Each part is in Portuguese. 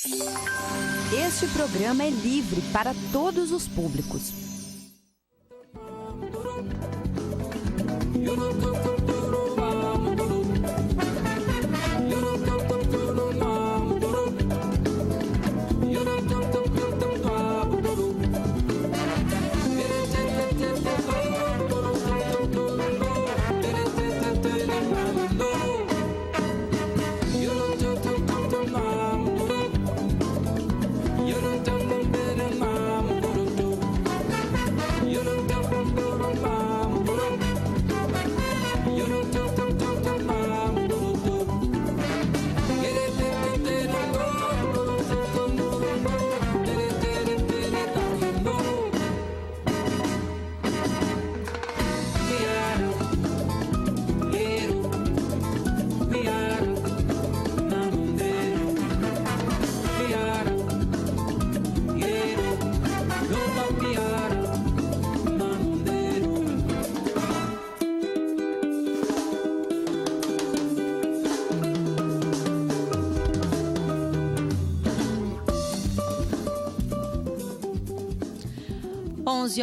Este programa é livre para todos os públicos.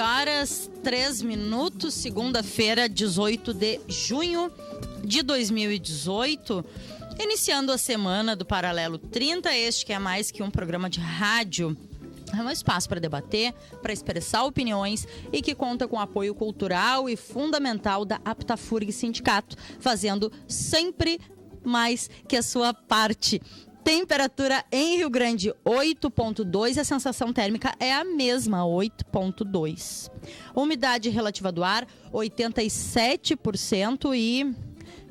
Horas 3 minutos, segunda-feira, 18 de junho de 2018, iniciando a semana do Paralelo 30, este que é mais que um programa de rádio. É um espaço para debater, para expressar opiniões e que conta com apoio cultural e fundamental da Aptafurg Sindicato, fazendo sempre mais que a sua parte. Temperatura em Rio Grande 8,2 e a sensação térmica é a mesma, 8,2. Umidade relativa do ar 87% e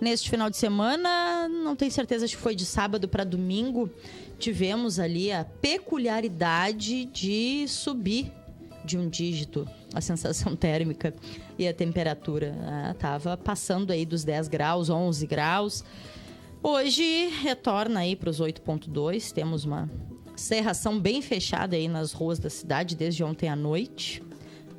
neste final de semana, não tenho certeza, acho que foi de sábado para domingo, tivemos ali a peculiaridade de subir de um dígito a sensação térmica e a temperatura. Estava passando aí dos 10 graus, 11 graus. Hoje retorna aí para os 8,2. Temos uma cerração bem fechada aí nas ruas da cidade desde ontem à noite,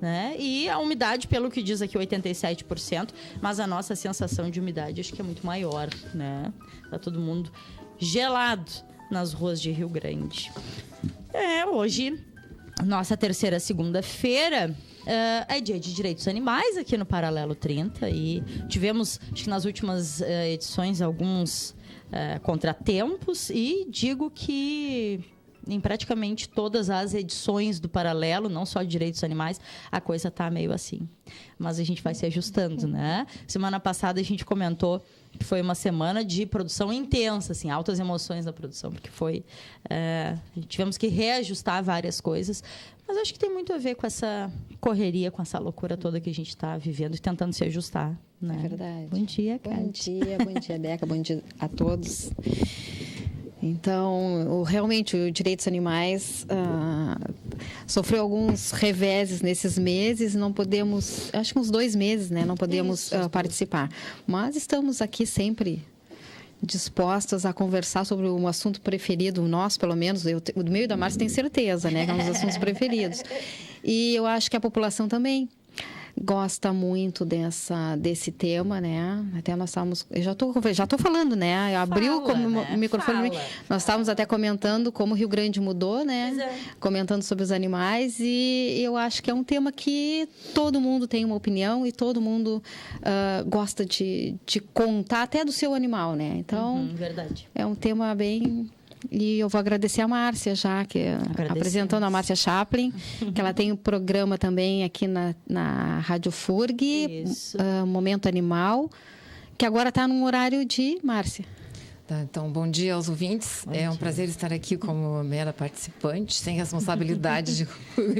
né? E a umidade, pelo que diz aqui, 87%, mas a nossa sensação de umidade acho que é muito maior, né? Tá todo mundo gelado nas ruas de Rio Grande. Hoje, nossa terceira segunda-feira, é dia de direitos animais aqui no Paralelo 30 e tivemos, acho que nas últimas edições, alguns contratempos e digo que em praticamente todas as edições do Paralelo, não só de direitos animais, a coisa tá meio assim. Mas a gente vai se ajustando, né? Semana passada a gente comentou que foi uma semana de produção intensa, assim, altas emoções na produção, porque tivemos que reajustar várias coisas, mas acho que tem muito a ver com essa correria, com essa loucura toda que a gente está vivendo e tentando se ajustar, né? É verdade. Bom dia, Cátia. Bom dia, Deca, bom dia a todos. Então, realmente, o Direitos Animais sofreu alguns reveses nesses meses, não podemos, acho que uns 2 meses, né? Não podemos participar. Mas estamos aqui sempre dispostas a conversar sobre um assunto preferido, nós, pelo menos, o do meu e da Márcia, tenho certeza, né? Que é um dos assuntos preferidos. E eu acho que a população também gosta muito desse tema, né? Até nós estávamos... Eu já tô falando, né? Abriu o microfone. Nós estávamos até comentando como o Rio Grande mudou, né? Comentando sobre os animais e eu acho que é um tema que todo mundo tem uma opinião e todo mundo gosta de contar até do seu animal, né? Então, verdade. É um tema bem... E eu vou agradecer a Márcia já, apresentando a Márcia Chaplin, que ela tem um programa também aqui na Rádio Furg, Momento Animal, que agora está num horário de Márcia. Tá, então, bom dia aos ouvintes. É um prazer estar aqui como mera participante, sem responsabilidade de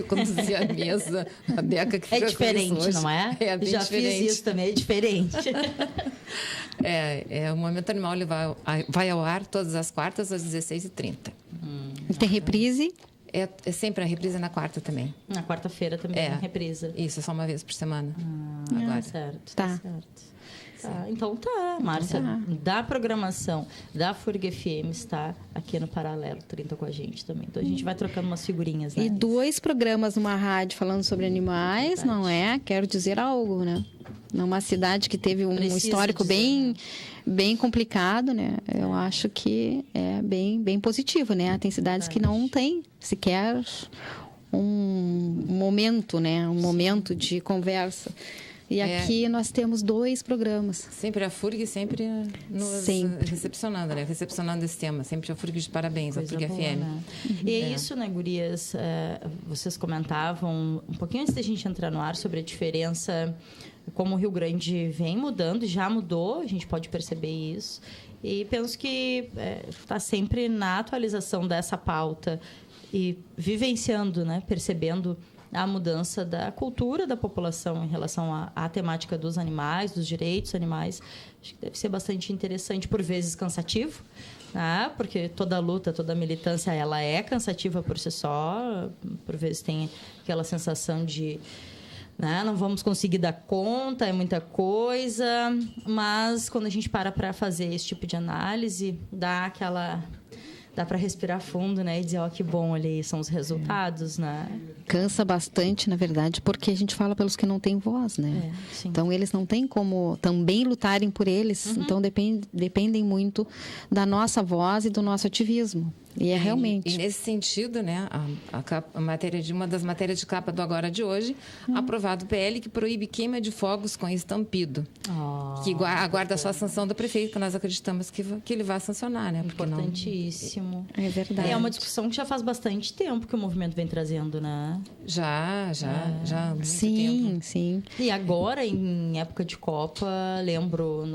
conduzir a mesa. A Deca que fica diferente, hoje. Não é? É bem já diferente. Fiz isso também, é diferente. O Momento Animal ele vai ao ar todas as quartas às 16h30. Tem reprise? É sempre a reprise na quarta também. Na quarta-feira também, reprisa. Isso, só uma vez por semana. Agora. Certo, tá certo. Tá, então tá, Márcia, da programação da FURG FM está aqui no Paralelo 30 com a gente também. Então a gente vai trocando umas figurinhas, né? E 2 programas numa rádio falando sobre animais, não é? Quero dizer algo, né? Numa cidade que teve um histórico bem complicado, né? Eu acho que é bem positivo, né? Tem cidades que não têm sequer um momento, né? Um momento de conversa. E aqui nós temos 2 programas. Sempre a FURG, sempre nos recepcionando, né? Recepcionando esse tema. Sempre a FURG de parabéns, a FURG FM. Né? E é isso, né, gurias? Vocês comentavam um pouquinho antes da gente entrar no ar sobre a diferença, como o Rio Grande vem mudando, já mudou, a gente pode perceber isso. E penso que está sempre na atualização dessa pauta e vivenciando, né, percebendo a mudança da cultura da população em relação à temática dos animais, dos direitos animais. Acho que deve ser bastante interessante, por vezes cansativo, né? Porque toda luta, toda militância, ela é cansativa por si só. Por vezes tem aquela sensação de, né, não vamos conseguir dar conta, é muita coisa. Mas quando a gente para fazer esse tipo de análise, dá para respirar fundo, né? E dizer, ó, que bom, olha aí, são os resultados, né? Cansa bastante, na verdade, porque a gente fala pelos que não têm voz, né? Então, eles não têm como também lutarem por eles. Então, dependem muito da nossa voz e do nosso ativismo. E é realmente... E nesse sentido, né, uma das matérias de capa do Agora de hoje, aprovado o PL que proíbe queima de fogos com estampido. Que aguarda só a sanção do prefeito, que nós acreditamos que ele vai sancionar, né? Importantíssimo. É verdade. É uma discussão que já faz bastante tempo que o movimento vem trazendo, né? Já há muito tempo. Sim. E agora, em época de Copa, lembro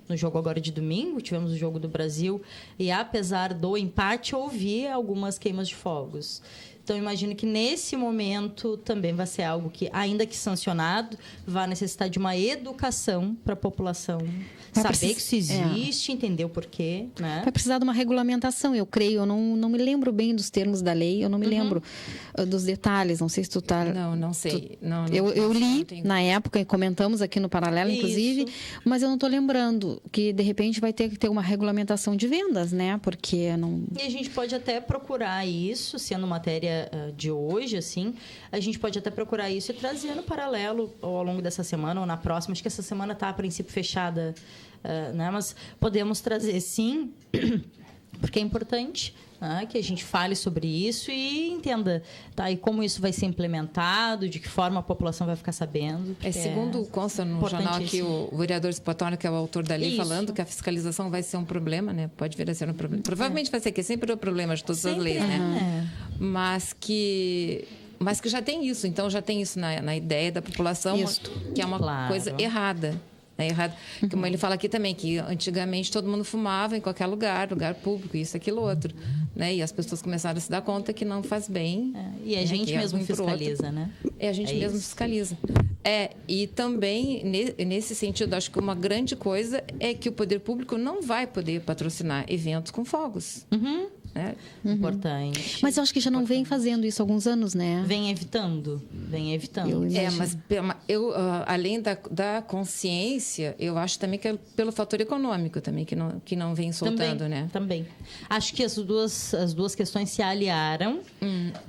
no jogo agora de domingo, tivemos o Jogo do Brasil, e apesar do empate, houve algumas queimas de fogos. Então, imagino que nesse momento também vai ser algo que, ainda que sancionado, vai necessitar de uma educação para a população saber que isso existe, entender o porquê, né? Vai precisar de uma regulamentação, eu creio. Eu não me lembro bem dos termos da lei, eu não me lembro dos detalhes. Não sei se tu tá... Não sei. Eu li na época e comentamos aqui no Paralelo, inclusive, mas eu não estou lembrando que, de repente, vai ter que ter uma regulamentação de vendas, né? Porque não... E a gente pode até procurar isso, sendo matéria de hoje, assim, a gente pode até procurar isso e trazer no Paralelo ou ao longo dessa semana ou na próxima. Acho que essa semana está, a princípio, fechada, né? Mas podemos trazer, sim, porque é importante, né, que a gente fale sobre isso e entenda, tá? E como isso vai ser implementado, de que forma a população vai ficar sabendo. Segundo consta no jornal aqui o vereador Spatone, que é o autor da lei, falando que a fiscalização vai ser um problema, né? Pode vir a ser um problema. Provavelmente vai ser, que é sempre o problema de todas as leis, né? Mas que já tem isso. Então, já tem isso na ideia da população, que é uma coisa errada. É errado. Como ele fala aqui também, que antigamente todo mundo fumava em qualquer lugar público, isso, aquilo, outro. Né? E as pessoas começaram a se dar conta que não faz bem. E a gente mesmo fiscaliza, né? A gente mesmo fiscaliza. E também, nesse sentido, acho que uma grande coisa é que o poder público não vai poder patrocinar eventos com fogos. Importante. Mas eu acho que já não vem fazendo isso há alguns anos, né? Vem evitando. Mas além da consciência, eu acho também que é pelo fator econômico também, que não vem soltando, também, né? Também. Acho que as duas questões se aliaram,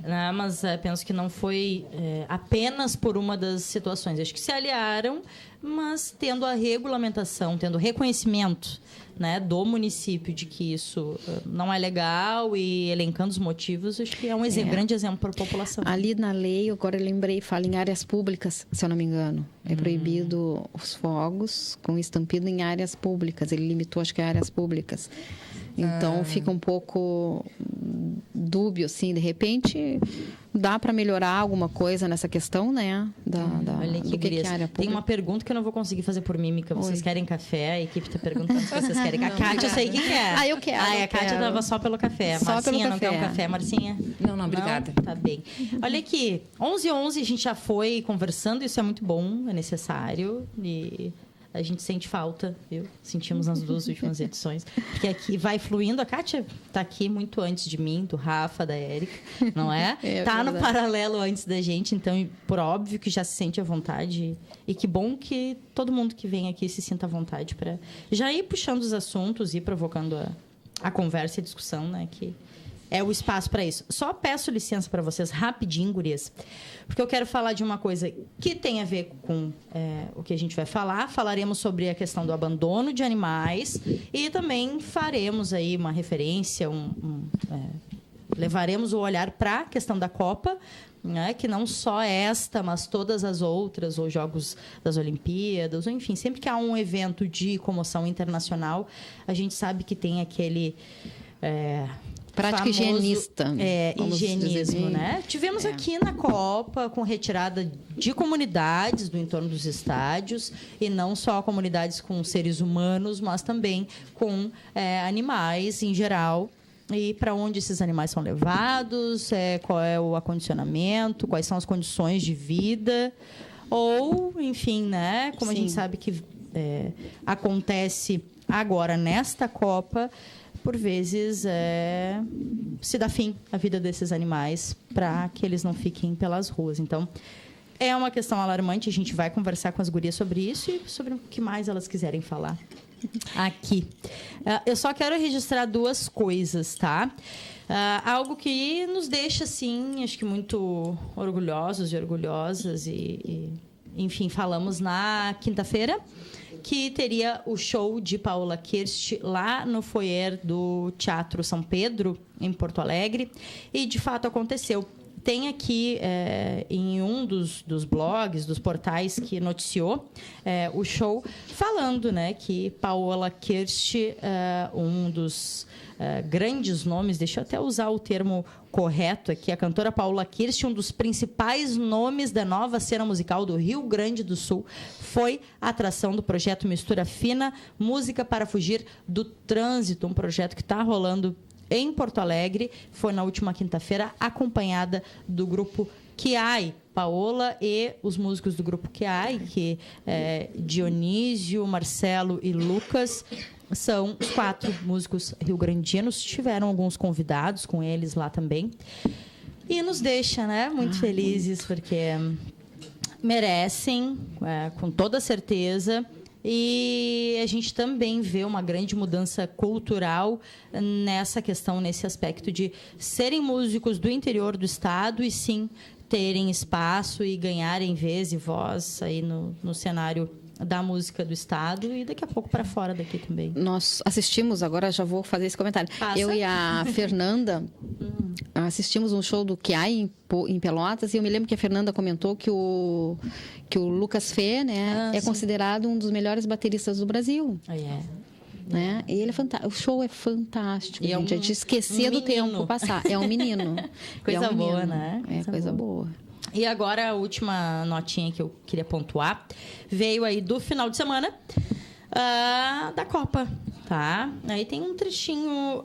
né? Mas penso que não foi apenas por uma das situações. Acho que se aliaram, mas tendo a regulamentação, tendo o reconhecimento, né, do município de que isso não é legal e elencando os motivos, acho que é um grande exemplo para a população. Ali na lei, agora eu lembrei, fala em áreas públicas, se eu não me engano. É proibido os fogos com estampido em áreas públicas. Ele limitou, acho que, áreas públicas. Então, fica um pouco dúbio, assim, de repente... Dá para melhorar alguma coisa nessa questão, né? Olha que área pública. Tem uma pergunta que eu não vou conseguir fazer por mímica. Vocês querem café? A equipe está perguntando se vocês querem. A Kátia, eu sei que quer. Eu quero. A Kátia estava só pelo café. Só Marcinha, pelo não quer um café, Marcinha? Não, obrigada. Não? Tá bem. Olha aqui, 11h11, a gente já foi conversando. Isso é muito bom, é necessário. E a gente sente falta, viu? Sentimos nas 2 últimas edições. Porque aqui vai fluindo. A Kátia tá aqui muito antes de mim, do Rafa, da Érica, não é? Tá no paralelo antes da gente, então, por óbvio que já se sente à vontade. E que bom que todo mundo que vem aqui se sinta à vontade para já ir puxando os assuntos e provocando a conversa e a discussão, né? Que é o espaço para isso. Só peço licença para vocês rapidinho, gurias, porque eu quero falar de uma coisa que tem a ver com o que a gente vai falar. Falaremos sobre a questão do abandono de animais e também faremos aí uma referência, levaremos o olhar para a questão da Copa, né? Que não só esta, mas todas as outras, ou Jogos das Olimpíadas, ou enfim, sempre que há um evento de comoção internacional, a gente sabe que tem aquele... prática famoso, higienista. Higienismo, né? Tivemos aqui na Copa, com retirada de comunidades do entorno dos estádios, e não só comunidades com seres humanos, mas também com animais em geral. E para onde esses animais são levados, qual é o acondicionamento, quais são as condições de vida, ou, enfim, né? Como Sim. a gente sabe que acontece agora nesta Copa, por vezes se dá fim à vida desses animais para que eles não fiquem pelas ruas. Então, é uma questão alarmante. A gente vai conversar com as gurias sobre isso e sobre o que mais elas quiserem falar aqui. Eu só quero registrar 2 coisas, tá? Algo que nos deixa, assim, acho que muito orgulhosos e orgulhosas. Enfim, falamos na quinta-feira que teria o show de Paola Kirst lá no foyer do Teatro São Pedro, em Porto Alegre. E, de fato, aconteceu. Tem aqui, em um dos blogs, dos portais que noticiou o show, falando, né, que Paola Kirst, um dos grandes nomes, deixa eu até usar o termo correto aqui, a cantora Paola Kirst, um dos principais nomes da nova cena musical do Rio Grande do Sul, foi a atração do projeto Mistura Fina, Música para Fugir do Trânsito, um projeto que está rolando em Porto Alegre. Foi na última quinta-feira, acompanhada do grupo Kiai. Paola e os músicos do grupo Kiai, que Dionísio, Marcelo e Lucas, são os 4 músicos rio-grandinos. Tiveram alguns convidados com eles lá também. E nos deixa, né, muito felizes, porque merecem, com toda certeza. E a gente também vê uma grande mudança cultural nessa questão, nesse aspecto de serem músicos do interior do estado e, sim, terem espaço e ganharem vez e voz aí no cenário da música do estado e daqui a pouco para fora daqui também. Nós assistimos, agora já vou fazer esse comentário. Passa. Eu e a Fernanda assistimos um show do Kiai em Pelotas, e eu me lembro que a Fernanda comentou que o Lucas Fê, né, é considerado um dos melhores bateristas do Brasil. Né? E ele é fantástico. O show é fantástico. E gente. A gente esquecia do tempo passar. É um menino. Coisa boa, né? Coisa boa. E agora a última notinha que eu queria pontuar veio aí do final de semana da Copa, tá? Aí tem um trechinho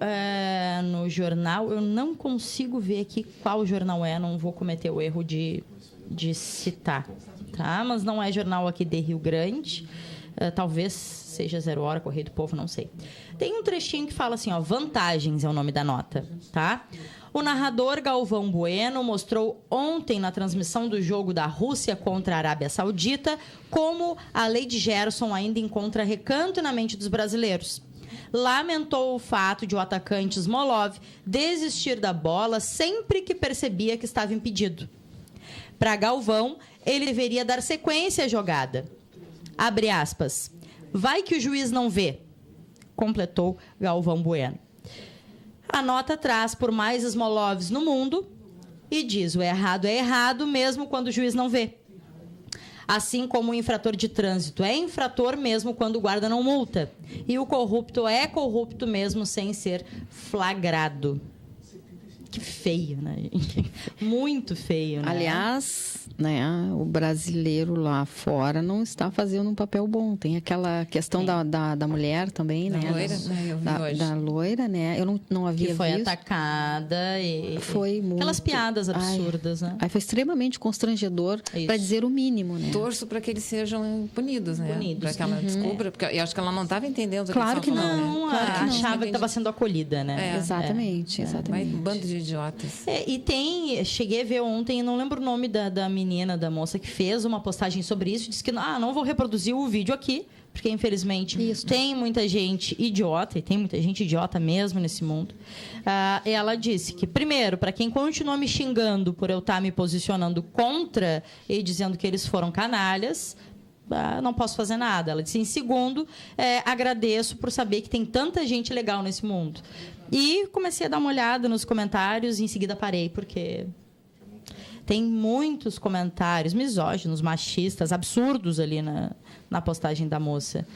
no jornal. Eu não consigo ver aqui qual jornal não vou cometer o erro de citar, tá? Mas não é jornal aqui de Rio Grande. Talvez seja 0 Hora, Correio do Povo, não sei. Tem um trechinho que fala assim, ó, vantagens é o nome da nota, tá? O narrador Galvão Bueno mostrou ontem na transmissão do jogo da Rússia contra a Arábia Saudita como a lei de Gerson ainda encontra recanto na mente dos brasileiros. Lamentou o fato de o atacante Smolov desistir da bola sempre que percebia que estava impedido. Para Galvão, ele deveria dar sequência à jogada. Abre aspas. Vai que o juiz não vê, completou Galvão Bueno. A nota traz por mais Smolovs no mundo e diz: o errado é errado mesmo quando o juiz não vê. Assim como o infrator de trânsito é infrator mesmo quando o guarda não multa. E o corrupto é corrupto mesmo sem ser flagrado. Que feio, né? Muito feio, né? Aliás, né, o brasileiro lá fora não está fazendo um papel bom. Tem aquela questão da mulher também, né? Loira, né? Eu vi hoje. Da loira, né? Eu não havia que foi visto. Atacada e... Foi muito... Aquelas piadas absurdas, né? Aí foi extremamente constrangedor, para dizer o mínimo, né? Torço para que eles sejam punidos, né? Para que ela descubra, porque eu acho que ela não estava entendendo o Claro que não. falando, né? Claro que não. Achava que estava sendo acolhida, né? Exatamente, exatamente. Um bando de idiotas. E cheguei a ver ontem, não lembro o nome da menina, da moça que fez uma postagem sobre isso, disse que não vou reproduzir o vídeo aqui, porque infelizmente tem muita gente idiota, e tem muita gente idiota mesmo nesse mundo. Ela disse que, primeiro, para quem continua me xingando por eu estar me posicionando contra e dizendo que eles foram canalhas, não posso fazer nada. Ela disse, em segundo, agradeço por saber que tem tanta gente legal nesse mundo. E comecei a dar uma olhada nos comentários e em seguida parei, porque tem muitos comentários misóginos, machistas, absurdos ali na postagem da moça.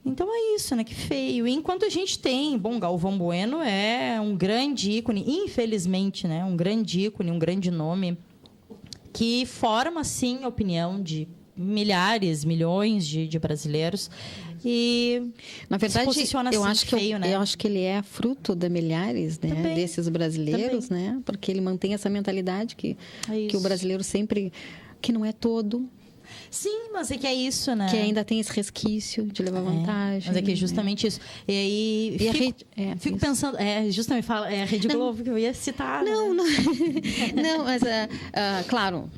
Então é isso, né? Que feio. E enquanto a gente tem... Bom, Galvão Bueno é um grande ícone, infelizmente, né? Um grande ícone, um grande nome, que forma, sim, a opinião de milhares, milhões de brasileiros. E, na verdade, eu acho que feio, né? Eu acho que ele é fruto de milhares, né, desses brasileiros, né? Porque ele mantém essa mentalidade que o brasileiro sempre... Que não é todo... Sim, mas é que é isso, né? Que ainda tem esse resquício de levar vantagem. Mas é que é justamente isso. E aí, fico pensando... justamente, a Rede Globo, que eu ia citar. Não, né? Não, mas, claro,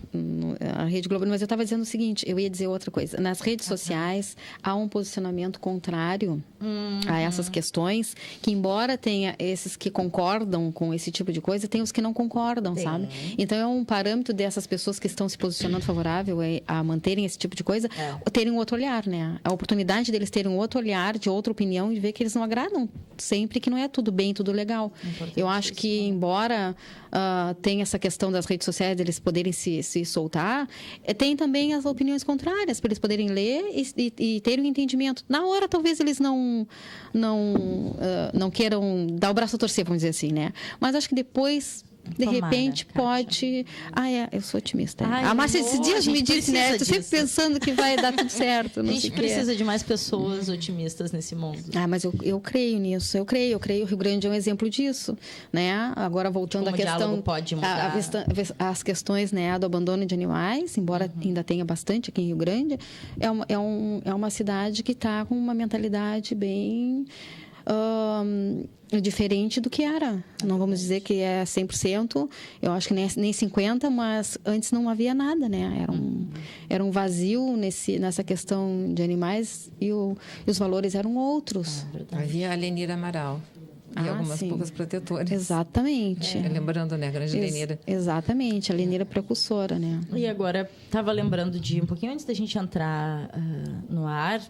a Rede Globo... Mas eu estava dizendo o seguinte, eu ia dizer outra coisa. Nas redes sociais, há um posicionamento contrário a essas questões, que embora tenha esses que concordam com esse tipo de coisa, tem os que não concordam, sabe? Então, é um parâmetro dessas pessoas que estão se posicionando favorável a manterem esse tipo de coisa, terem um outro olhar, né? A oportunidade deles terem um outro olhar, de outra opinião, e ver que eles não agradam sempre, que não é tudo bem, tudo legal. Eu acho que, embora tenha essa questão das redes sociais, eles poderem se soltar, tem também as opiniões contrárias, para eles poderem ler e terem um entendimento. Na hora, talvez eles não queiram dar o braço a torcer, vamos dizer assim, né? Mas acho que depois... De repente, pode... eu sou otimista. A Márcia esses dias me disse, né? Estou sempre pensando que vai dar tudo certo. A gente precisa de mais pessoas otimistas nesse mundo. Mas eu creio nisso. Eu creio. O Rio Grande é um exemplo disso, né? Agora, voltando à questão... Pode mudar. As questões, né, do abandono de animais, embora ainda tenha bastante aqui em Rio Grande, é uma cidade que está com uma mentalidade bem... diferente do que era. Não vamos dizer que é 100%, eu acho que nem 50%, mas antes não havia nada, né? Era um vazio nessa questão de animais e os valores eram outros. Havia a Lenira Amaral. E algumas poucas protetoras. Exatamente. Lembrando, né? A grande Lenira. Exatamente, a Lenira precursora, né? E agora, estava lembrando de um pouquinho antes da gente entrar no ar,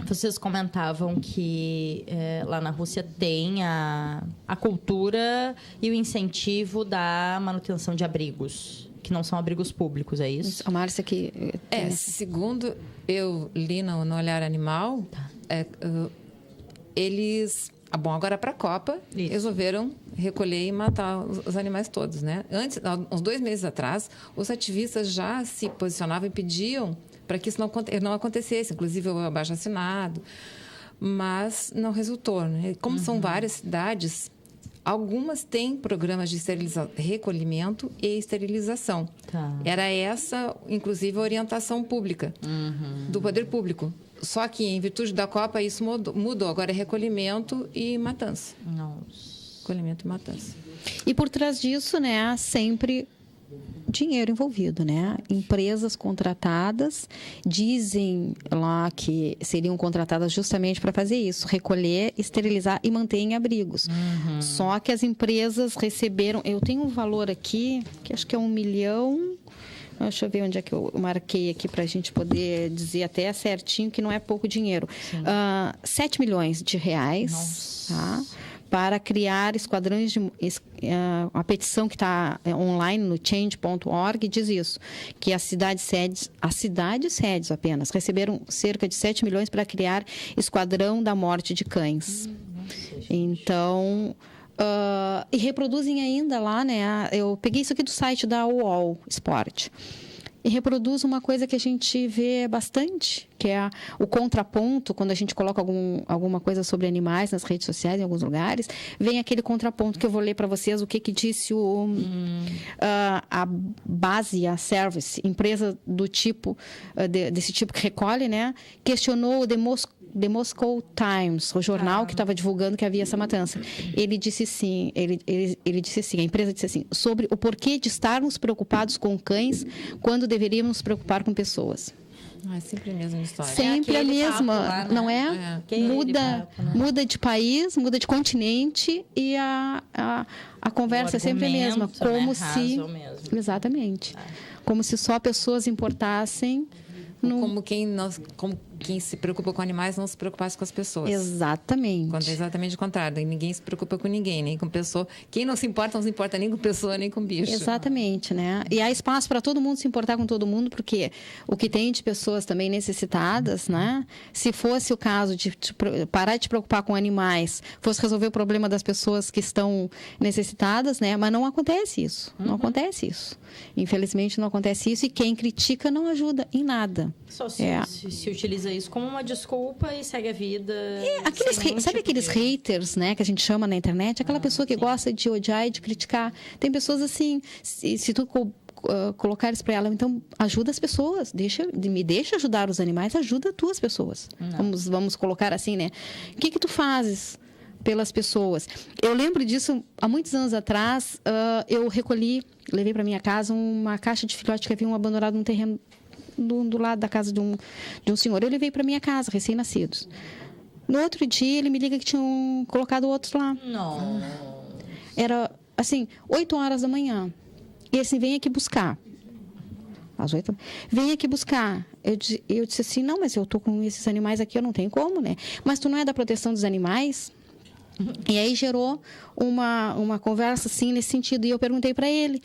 vocês comentavam que lá na Rússia tem a cultura e o incentivo da manutenção de abrigos, que não são abrigos públicos, é isso? A Márcia que... segundo eu li no Olhar Animal, eles... agora para a Copa, resolveram recolher e matar os animais todos, né? Antes, uns 2 meses atrás, os ativistas já se posicionavam e pediam para que isso não acontecesse, inclusive o abaixo-assinado, mas não resultou, né? Como são várias cidades, algumas têm programas de recolhimento e esterilização. Era essa, inclusive, a orientação pública do poder público. Só que, em virtude da Copa, isso mudou. Agora é recolhimento e matança. Nossa. Recolhimento e matança. E por trás disso, né, sempre dinheiro envolvido, né? Empresas contratadas dizem lá que seriam contratadas justamente para fazer isso, recolher, esterilizar e manter em abrigos. Só que as empresas receberam... Eu tenho um valor aqui, que acho que é 1 milhão... Deixa eu ver onde é que eu marquei aqui para a gente poder dizer até certinho que não é pouco dinheiro. 7 milhões de reais, tá? Para criar esquadrões de... a petição que está online no change.org diz isso, que as cidades sedes apenas receberam cerca de 7 milhões para criar esquadrão da morte de cães. Então... e reproduzem ainda lá, né? Eu peguei isso aqui do site da UOL Sport. E reproduz uma coisa que a gente vê bastante, que é o contraponto, quando a gente coloca alguma coisa sobre animais nas redes sociais, em alguns lugares, vem aquele contraponto que eu vou ler para vocês, o que disse a Base, a Service, empresa do tipo, desse tipo que recolhe, né? Questionou o The Moscow Times, o jornal que estava divulgando que havia essa matança. Ele disse assim, a empresa disse assim, sobre o porquê de estarmos preocupados com cães quando deveríamos nos preocupar com pessoas. É sempre a mesma história. Sempre a mesma, lá, né? não é? Muda de país, muda de continente e a conversa é sempre a mesma. Como se... Exatamente. Como se só pessoas importassem... Como quem se preocupa com animais não se preocupasse com as pessoas. Exatamente. Quando é exatamente o contrário. E ninguém se preocupa com ninguém, nem com pessoa. Quem não se importa nem com pessoa, nem com bicho. Exatamente, né? E há espaço para todo mundo se importar com todo mundo, porque o que tem de pessoas também necessitadas, né? Se fosse o caso de parar de te preocupar com animais, fosse resolver o problema das pessoas que estão necessitadas, né? Mas não acontece isso. Não acontece isso. Infelizmente não acontece isso e quem critica não ajuda em nada. Só se utiliza isso como uma desculpa e segue a vida. Sabe aqueles haters, né, que a gente chama na internet? Aquela pessoa que gosta de odiar e de criticar. Tem pessoas assim, se tu colocares para ela, então ajuda as pessoas, me deixa ajudar os animais, ajuda tu as pessoas. Vamos colocar assim, né? O que tu fazes pelas pessoas? Eu lembro disso há muitos anos atrás. Eu levei para minha casa uma caixa de filhote que havia abandonado num terreno do lado da casa de um senhor. Eu levei para minha casa, recém-nascidos. No outro dia, ele me liga que tinham colocado outros lá. Não. Era, assim, 8 horas da manhã. E assim, vem aqui buscar. Às 8. Vem aqui buscar. Eu disse assim, não, mas eu tô com esses animais aqui, eu não tenho como, né? Mas tu não é da proteção dos animais? E aí gerou uma conversa, assim, nesse sentido. E eu perguntei para ele.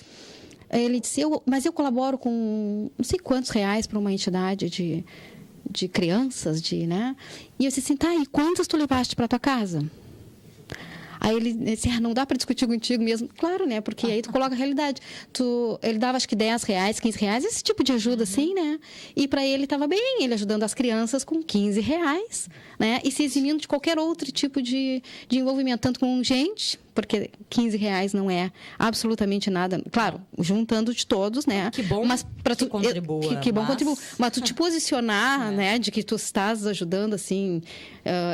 Ele disse, mas eu colaboro com não sei quantos reais para uma entidade de crianças, né? E eu disse assim, tá, e quantas tu levaste para tua casa? Aí ele disse, não dá para discutir contigo mesmo. Claro, né? Porque aí tu coloca a realidade. Ele dava, acho que 10 reais, 15 reais, esse tipo de ajuda, assim, né? E para ele estava bem, ele ajudando as crianças com 15 reais, né? E se eximindo de qualquer outro tipo de envolvimento, tanto com gente, porque 15 reais não é absolutamente nada. Claro, juntando de todos, né? Que bom mas pra tu, que contribua. Que bom contribua. Mas tu te posicionar, né? De que tu estás ajudando, assim,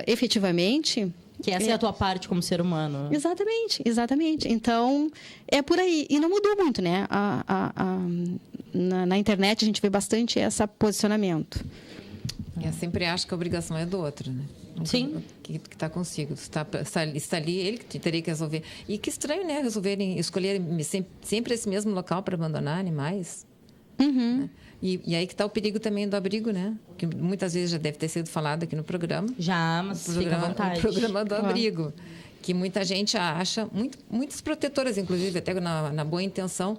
efetivamente... Que essa é a tua parte como ser humano. Exatamente. Então, é por aí. E não mudou muito, né? Na internet a gente vê bastante esse posicionamento. Eu sempre acho que a obrigação é do outro, né? Sim. Que está consigo. Está ali, ele que teria que resolver. E que estranho, né? Escolherem sempre esse mesmo local para abandonar animais. Uhum. Né? E aí que está o perigo também do abrigo, né? Que muitas vezes já deve ter sido falado aqui no programa. Já, mas fica à vontade. O programa do abrigo. Que muita gente acha, muitas protetoras, inclusive, até na boa intenção,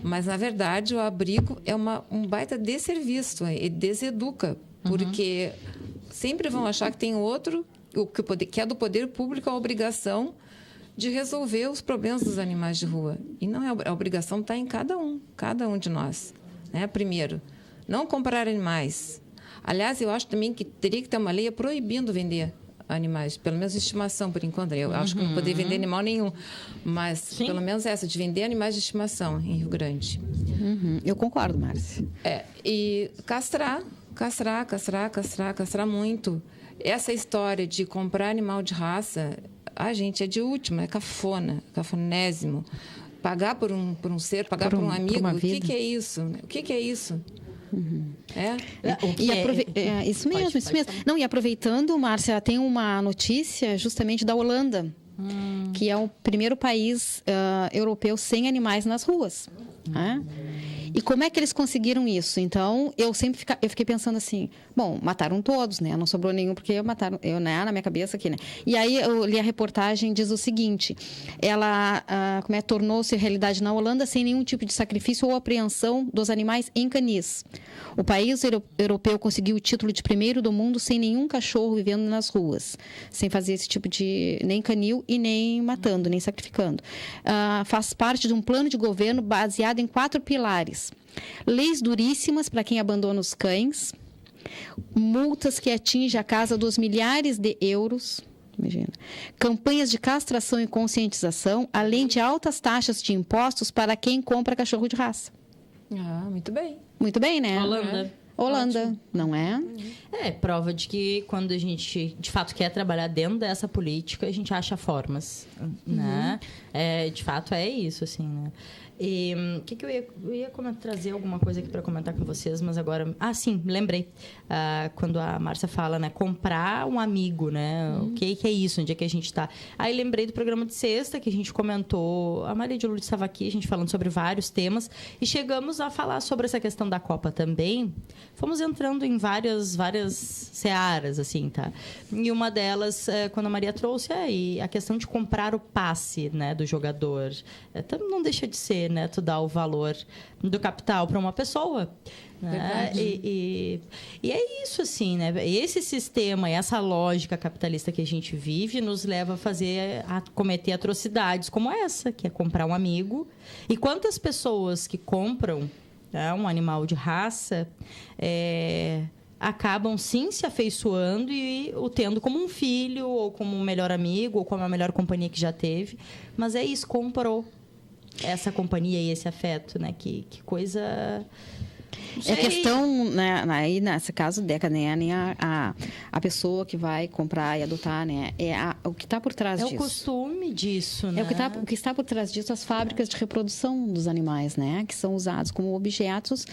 mas, na verdade, o abrigo é um baita desserviço, ele deseduca, porque sempre vão achar que tem outro, que é do poder público, a obrigação de resolver os problemas dos animais de rua. E não é a obrigação está em cada um de nós. Né? Primeiro, não comprar animais. Aliás, eu acho também que teria que ter uma lei proibindo vender animais, pelo menos de estimação, por enquanto. Eu acho que não poderia vender animal nenhum, mas Sim. pelo menos essa, de vender animais de estimação em Rio Grande. Eu concordo, Márcia. E castrar muito. Essa história de comprar animal de raça, gente, é de última, é cafonésimo. Pagar por um ser, pagar por um amigo, o que é isso? O que é isso? Isso mesmo. Não, e aproveitando, Márcia, tem uma notícia justamente da Holanda, que é o primeiro país europeu sem animais nas ruas. Né? E como é que eles conseguiram isso? Então, eu fiquei pensando assim, bom, mataram todos, né? Não sobrou nenhum porque mataram, né? Na minha cabeça aqui, né? E aí eu li a reportagem, diz o seguinte, ela tornou-se realidade na Holanda sem nenhum tipo de sacrifício ou apreensão dos animais em canis. O país europeu conseguiu o título de primeiro do mundo sem nenhum cachorro vivendo nas ruas, sem fazer esse tipo de nem canil e nem matando, nem sacrificando. Faz parte de um plano de governo baseado em 4 pilares. Leis duríssimas para quem abandona os cães, multas que atingem a casa dos milhares de euros, imagina, campanhas de castração e conscientização, além de altas taxas de impostos para quem compra cachorro de raça. Muito bem. Muito bem, né? Holanda, ótimo. Não é? É prova de que quando a gente, de fato, quer trabalhar dentro dessa política, a gente acha formas, né? De fato, é isso, assim, né? E o que eu ia trazer alguma coisa aqui para comentar com vocês, mas agora... sim, lembrei. Quando a Márcia fala, né? Comprar um amigo, né? O que é isso? Onde é que a gente está? Aí lembrei do programa de sexta, que a gente comentou. A Maria de Lourdes estava aqui, a gente falando sobre vários temas. E chegamos a falar sobre essa questão da Copa também. Fomos entrando em várias searas, assim, tá? E uma delas, quando a Maria trouxe, a questão de comprar o passe, né? Do jogador. Não deixa de ser, né? Tu dá o valor do capital para uma pessoa. Né? E é isso, assim, né? Esse sistema, essa lógica capitalista que a gente vive nos leva a cometer atrocidades como essa, que é comprar um amigo. E quantas pessoas que compram um animal de raça acabam, sim, se afeiçoando e o tendo como um filho, ou como um melhor amigo, ou como a melhor companhia que já teve. Mas é isso, comprou essa companhia e esse afeto, né? Que coisa... É questão, né, aí nesse caso, Deca, né, nem a pessoa que vai comprar e adotar, né, o que está por trás disso. É o costume disso, né? O que está por trás disso, as fábricas de reprodução dos animais, né, que são usados como objetos,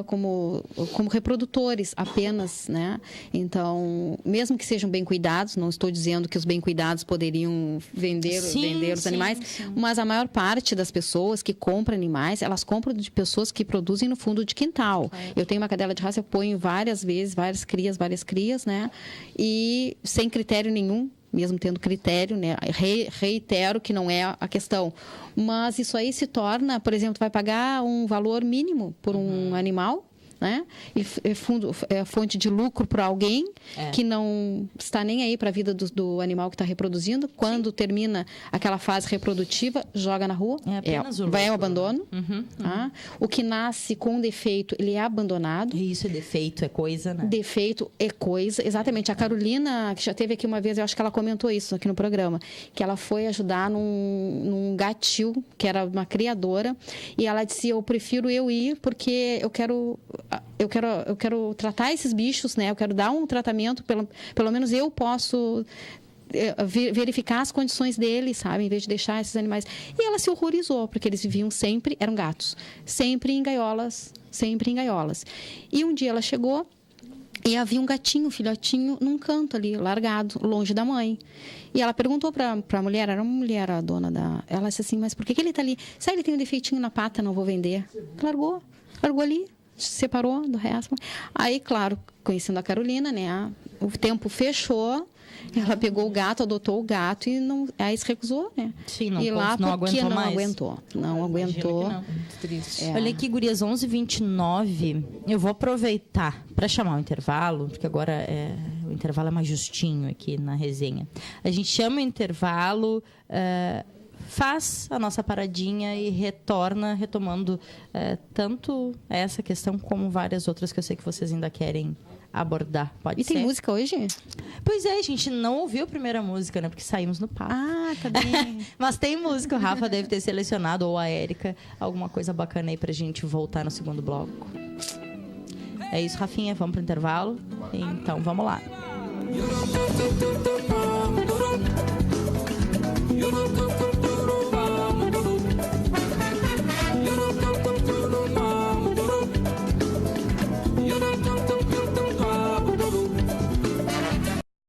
como reprodutores apenas, né. Então, mesmo que sejam bem cuidados, não estou dizendo que os bem cuidados poderiam vender os animais, mas a maior parte das pessoas que compram animais, elas compram de pessoas que produzem no fundo de quintal. Eu tenho uma cadela de raça, eu ponho várias vezes, várias crias, né? E sem critério nenhum, mesmo tendo critério, né? Reitero que não é a questão. Mas isso aí se torna, por exemplo, tu vai pagar um valor mínimo por um animal, né? E é fonte de lucro para alguém que não está nem aí para a vida do animal que está reproduzindo. Quando termina aquela fase reprodutiva, joga na rua, vai ao abandono. Tá? O que nasce com defeito, ele é abandonado. Isso é defeito, é coisa, né? Defeito é coisa, exatamente. A Carolina, que já esteve aqui uma vez, eu acho que ela comentou isso aqui no programa, que ela foi ajudar num gatil, que era uma criadora, e ela disse, eu prefiro eu ir porque eu quero tratar esses bichos, né? Eu quero dar um tratamento, pelo menos eu posso verificar as condições deles, sabe? Em vez de deixar esses animais. E ela se horrorizou, porque eles viviam sempre, eram gatos, sempre em gaiolas. E um dia ela chegou e havia um gatinho, um filhotinho, num canto ali, largado, longe da mãe. E ela perguntou para a mulher, era uma mulher a dona da... Ela disse assim, mas por que ele está ali? Se ele tem um defeitinho na pata, não vou vender. Largou ali. Se separou do resto. Aí, claro, conhecendo a Carolina, né? O tempo fechou. Ela pegou o gato, adotou o gato e aí se recusou, né? Sim, não, e lá não porque aguentou não mais. Não aguentou. Não. Muito triste. Olha aqui, gurias, 11h29. Eu vou aproveitar para chamar o intervalo, porque agora o intervalo é mais justinho aqui na resenha. A gente chama o intervalo... faz a nossa paradinha e retomando tanto essa questão como várias outras que eu sei que vocês ainda querem abordar. Pode ser? E tem música hoje? Pois é, a gente não ouviu a primeira música, né? Porque saímos no papo. Tá bem. Mas tem música, o Rafa deve ter selecionado, ou a Érica, alguma coisa bacana aí pra gente voltar no segundo bloco. É isso, Rafinha, vamos pro intervalo? Então, vamos lá.